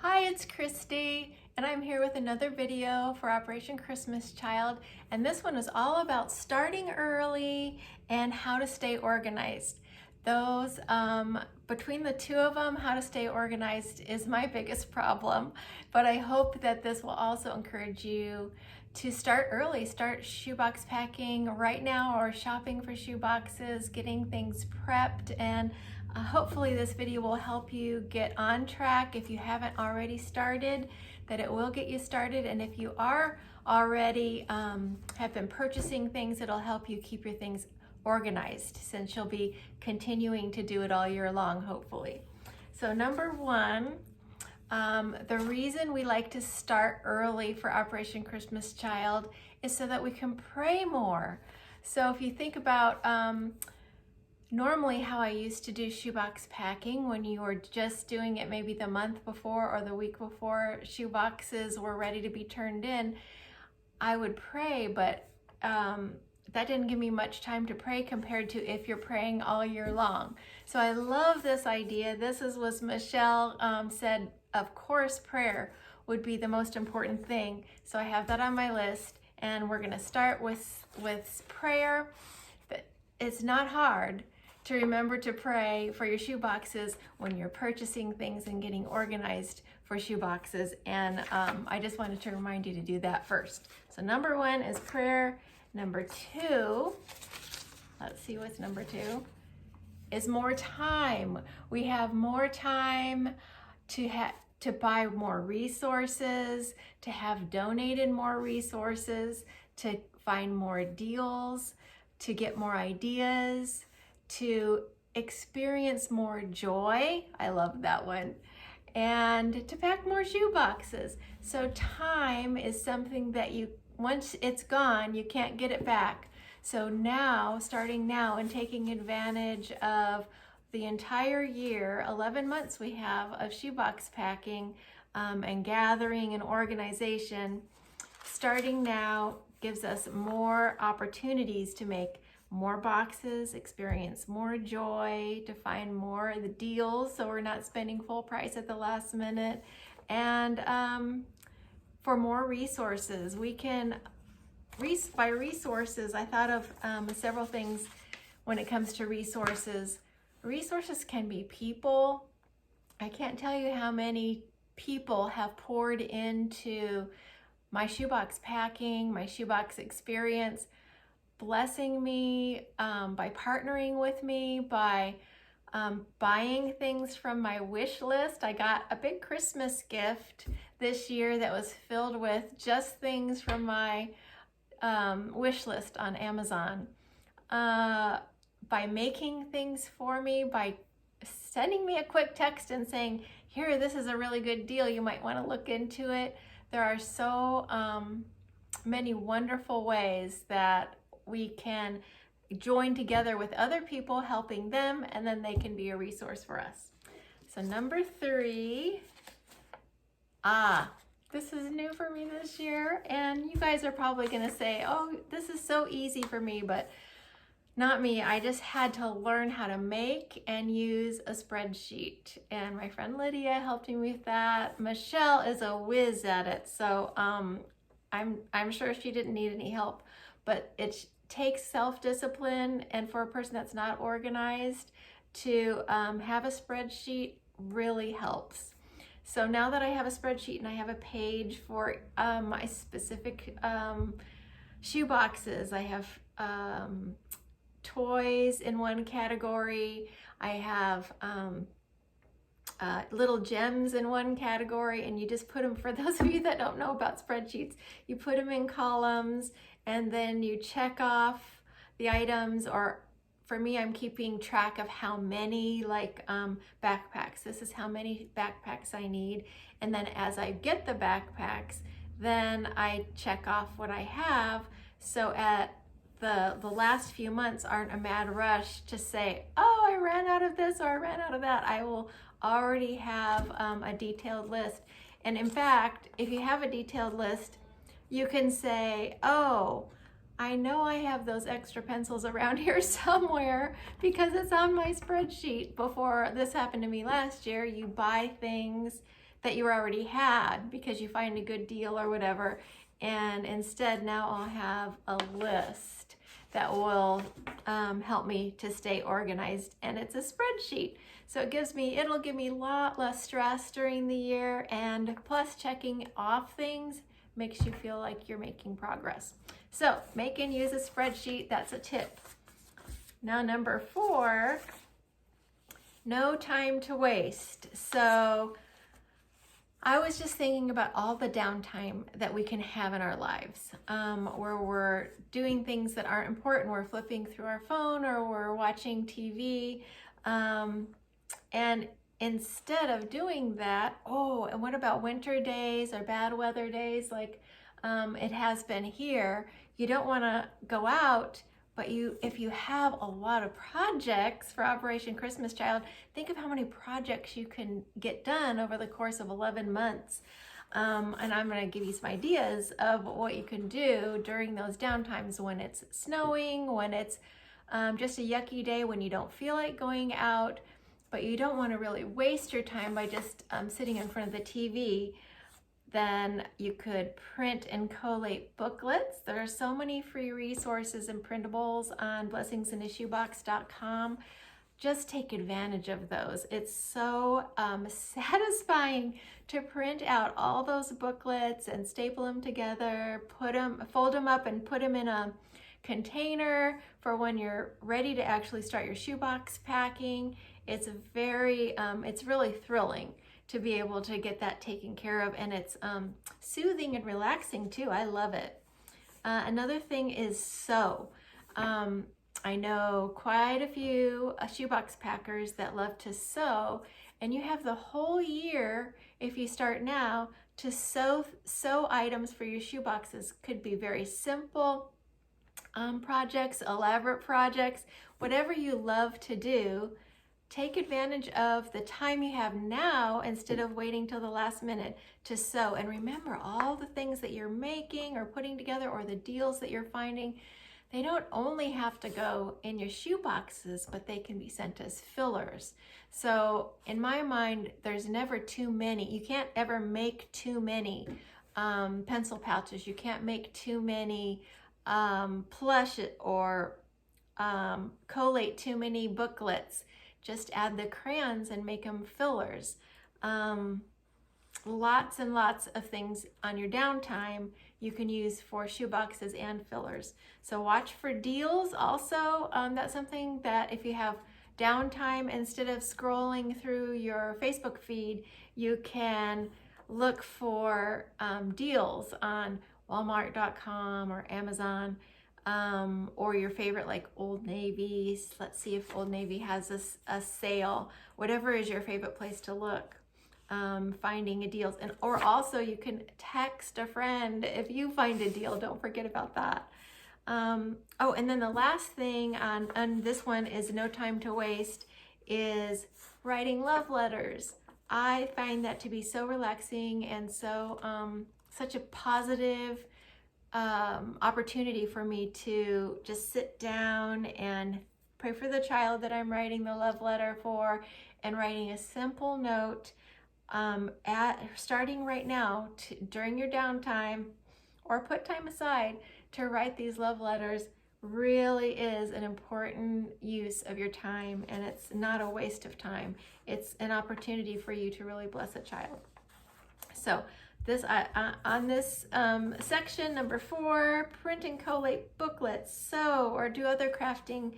Hi, it's Christy, and I'm here with another video for Operation Christmas Child, and this one is all about starting early and how to stay organized. Between the two of them, how to stay organized is my biggest problem, but I hope that this will also encourage you to start early, start shoebox packing right now or shopping for shoeboxes, getting things prepped, and hopefully this video will help you get on track if you haven't already started, that it will get you started. And if you are already have been purchasing things, it'll help you keep your things organized since you'll be continuing to do it all year long, hopefully. So number one, the reason we like to start early for Operation Christmas Child is so that we can pray more. So if you think about normally how I used to do shoebox packing when you were just doing it maybe the month before or the week before shoeboxes were ready to be turned in, I would pray, but that didn't give me much time to pray compared to if you're praying all year long. So I love this idea. This is what Michelle said, of course prayer would be the most important thing. So I have that on my list, and we're gonna start with prayer. It's not hard to remember to pray for your shoeboxes when you're purchasing things and getting organized for shoeboxes. And I just wanted to remind you to do that first. So number one is prayer. Number two, let's see what's number two, is more time. We have more time to buy more resources, to have donated more resources, to find more deals, to get more ideas, to experience more joy. I love that one. And to pack more shoe boxes. So time is something that once it's gone, you can't get it back. So now, starting now and taking advantage of the entire year, 11 months we have of shoebox packing and gathering and organization, starting now gives us more opportunities to make more boxes, experience more joy, to find more of the deals so we're not spending full price at the last minute, and for more resources. We can, by resources, I thought of several things when it comes to resources. Resources can be people. I can't tell you how many people have poured into my shoebox packing, my shoebox experience, blessing me by partnering with me, by buying things from my wish list. I got a big Christmas gift this year that was filled with just things from my wish list on Amazon. By making things for me, by sending me a quick text and saying, here, this is a really good deal, you might want to look into it. There are so many wonderful ways that we can join together with other people, helping them, and then they can be a resource for us. So number three, this is new for me this year, and you guys are probably gonna say, oh, this is so easy for me, but not me. I just had to learn how to make and use a spreadsheet, and my friend Lydia helped me with that. Michelle is a whiz at it, so I'm sure she didn't need any help, but it takes self-discipline, and for a person that's not organized, to have a spreadsheet really helps. So now that I have a spreadsheet and I have a page for my specific shoe boxes, I have toys in one category, I have little gems in one category, and you just put them, for those of you that don't know about spreadsheets, you put them in columns and then you check off the items, or for me, I'm keeping track of how many, like backpacks. This is how many backpacks I need. And then as I get the backpacks, then I check off what I have. So at the last few months aren't a mad rush to say, oh, I ran out of this or I ran out of that. I will already have a detailed list. And in fact, if you have a detailed list, you can say, oh, I know I have those extra pencils around here somewhere because it's on my spreadsheet. Before this happened to me last year, you buy things that you already had because you find a good deal or whatever. And instead now I'll have a list that will help me to stay organized, and it's a spreadsheet. So it'll give me a lot less stress during the year, and plus checking off things makes you feel like you're making progress. So make and use a spreadsheet, that's a tip. Now number 4, no time to waste. So I was just thinking about all the downtime that we can have in our lives, where we're doing things that aren't important. We're flipping through our phone or we're watching TV. And instead of doing that, and what about winter days or bad weather days like it has been here? You don't want to go out, but if you have a lot of projects for Operation Christmas Child, think of how many projects you can get done over the course of 11 months. And I'm going to give you some ideas of what you can do during those downtimes when it's snowing, when it's just a yucky day, when you don't feel like going out, but you don't want to really waste your time by just sitting in front of the TV. Then you could print and collate booklets. There are so many free resources and printables on blessingsinashoebox.com. Just take advantage of those. It's so satisfying to print out all those booklets and staple them together, fold them up and put them in a container for when you're ready to actually start your shoebox packing. It's really thrilling to be able to get that taken care of, and it's soothing and relaxing too. I love it. Another thing is sew. I know quite a few shoebox packers that love to sew, and you have the whole year, if you start now, to sew items for your shoeboxes. Could be very simple projects, elaborate projects, whatever you love to do. Take advantage of the time you have now instead of waiting till the last minute to sew. And remember, all the things that you're making or putting together or the deals that you're finding, they don't only have to go in your shoe boxes, but they can be sent as fillers. So in my mind, there's never too many. You can't ever make too many pencil pouches. You can't make too many plush or collate too many booklets. Just add the crayons and make them fillers. Lots and lots of things on your downtime you can use for shoeboxes and fillers. So watch for deals also. That's something that if you have downtime, instead of scrolling through your Facebook feed, you can look for deals on Walmart.com or Amazon. Or your favorite like Old Navy. Let's see if Old Navy has a sale. Whatever is your favorite place to look, finding a deal. Or also you can text a friend if you find a deal. Don't forget about that. And then the last thing on this one is no time to waste is writing love letters. I find that to be so relaxing and so such a positive opportunity for me to just sit down and pray for the child that I'm writing the love letter for, and writing a simple note starting right now during your downtime, or put time aside to write these love letters. Really is an important use of your time, and it's not a waste of time. It's an opportunity for you to really bless a child. So on this section number 4, print and collate booklets, sew or do other crafting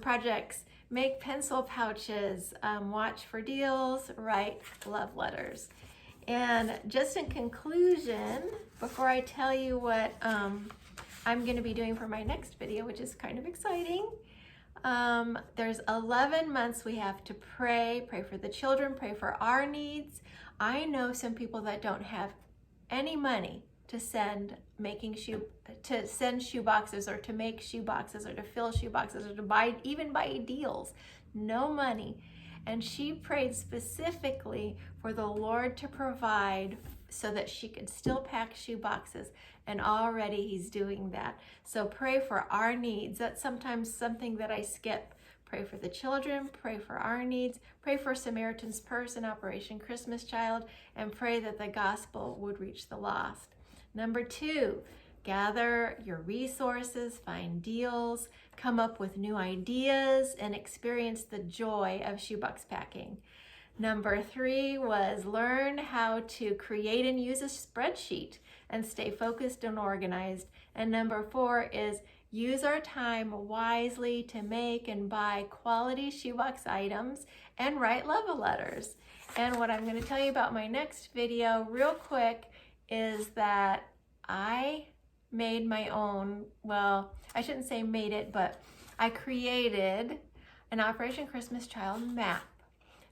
projects, make pencil pouches, watch for deals, write love letters. And just in conclusion, before I tell you what I'm going to be doing for my next video, which is kind of exciting, there's 11 months we have to pray for the children, pray for our needs. I know some people that don't have any money to send shoe boxes, or to make shoe boxes, or to fill shoe boxes, or to even buy deals. No money. And she prayed specifically for the Lord to provide so that she could still pack shoe boxes, and already he's doing that. So pray for our needs. That's sometimes something that I skip. Pray for the children, pray for our needs, pray for Samaritan's Purse and Operation Christmas Child, and pray that the gospel would reach the lost. Number 2, gather your resources, find deals, come up with new ideas, and experience the joy of shoebox packing. Number 3 was learn how to create and use a spreadsheet and stay focused and organized. And number 4 is use our time wisely to make and buy quality shoebox items and write love letters. And what I'm going to tell you about my next video real quick is that I made my own, well, I shouldn't say made it, but I created an Operation Christmas Child map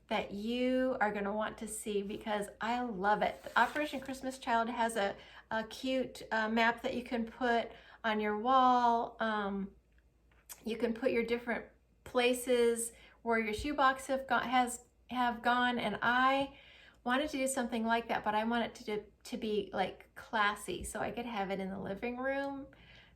that you are going to want to see because I love it. The Operation Christmas Child has a cute map that you can put on your wall. You can put your different places where your shoebox have gone, and I wanted to do something like that, but I want it to be like classy, so I could have it in the living room.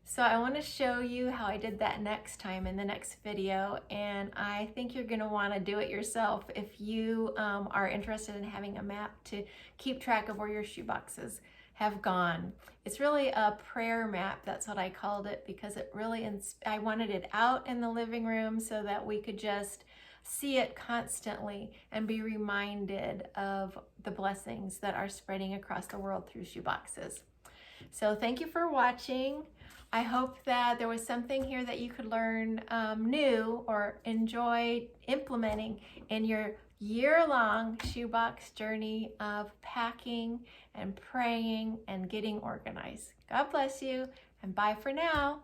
So I want to show you how I did that next time in the next video, and I think you're going to want to do it yourself if you are interested in having a map to keep track of where your shoeboxes have gone. It's really a prayer map, that's what I called it, because it really, I wanted it out in the living room so that we could just see it constantly and be reminded of the blessings that are spreading across the world through shoeboxes. So thank you for watching. I hope that there was something here that you could learn new or enjoy implementing in your year-long shoebox journey of packing and praying and getting organized. God bless you, and bye for now.